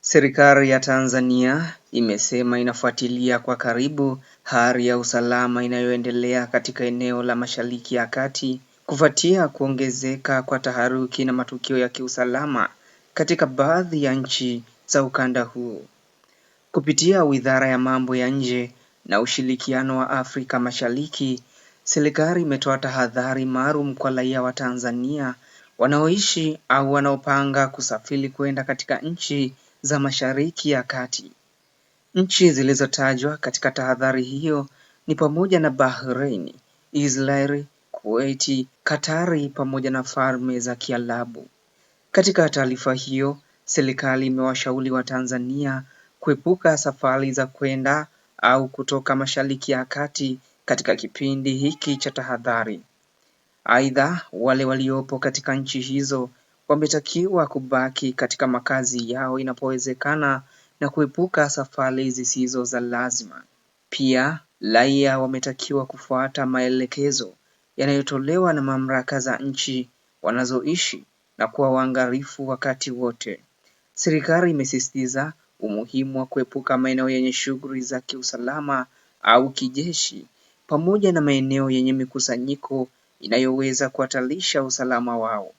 Serikali ya Tanzania imesema inafuatilia kwa karibu hali ya usalama inayoendelea katika eneo la Mashariki ya Kati kufuatia kuongezeka kwa taharuki na matukio ya kiusalama katika baadhi ya nchi za ukanda huu. Kupitia Wizara ya Mambo ya Nje na Ushirikiano wa Afrika Mashariki, serikali imetoa tahadhari maalum kwa raia wa Tanzania wanaoishi au wanaopanga kusafiri kwenda katika nchi za Mashariki ya Kati. Nchi zilizotajwa katika tahadhari hiyo ni pamoja na Bahrain, Israeli, Kuwait, Katari pamoja na Falme za Kiarabu. Katika taarifa hiyo, serikali imewashauri Watanzania kuepuka safari za kwenda au kutoka Mashariki ya Kati katika kipindi hiki cha tahadhari. Aidha, wale waliopo katika nchi hizo wametakiwa kubaki katika makazi yao inapowezekana na kuepuka safari zisizo za lazima. Pia, raia wametakiwa kufuata maelekezo yanayotolewa na mamlaka za nchi wanazoishi na kuwa waangalifu wakati wote. Serikali imesisitiza umuhimu wa kuepuka maeneo yenye shughuli za kiusalama au kijeshi pamoja na maeneo yenye mikusanyiko inayoweza kuhatarisha usalama wao.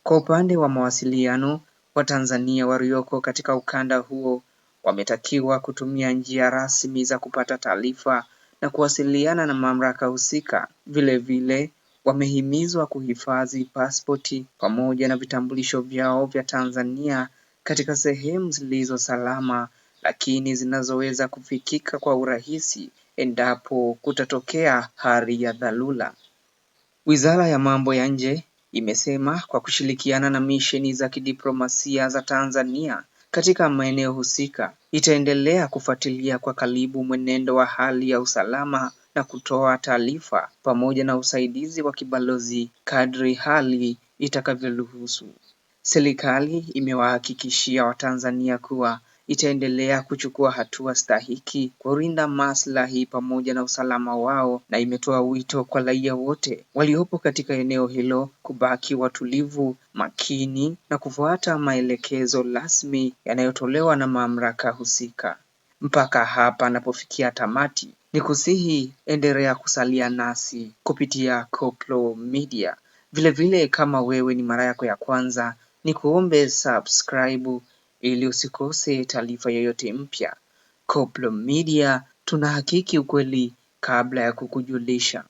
Kwa upande wa mawasiliano, Watanzania walioko katika ukanda huo wametakiwa kutumia njia rasmi za kupata taarifa na kuwasiliana na mamlaka husika. Vilevile, wamehimizwa kuhifadhi pasipoti pamoja na vitambulisho vyao vya Tanzania katika sehemu zilizo salama lakini zinazoweza kufikika kwa urahisi endapo kutatokea hali ya dharura. Wizara ya Mambo ya Nje imesema kwa kushirikiana na misheni za kidiplomasia za Tanzania katika maeneo husika, itaendelea kufuatilia kwa karibu mwenendo wa hali ya usalama na kutoa taarifa pamoja na usaidizi wa kibalozi kadri hali itakavyoruhusu. Serikali imewahakikishia Watanzania kuwa itaendelea kuchukua hatua stahiki kulinda maslahi pamoja na usalama wao na imetoa wito kwa raia wote waliopo katika eneo hilo kubaki watulivu, makini na kufuata maelekezo rasmi yanayotolewa na mamlaka husika. Mpaka hapa napofikia tamati, nikusihi endelea kusalia nasi kupitia Koplo Media. Vilevile kama wewe ni mara yako ya kwanza, nikuombe subscribe ili usikose taarifa yoyote mpya. Koplo Media tunahakiki ukweli kabla ya kukujulisha.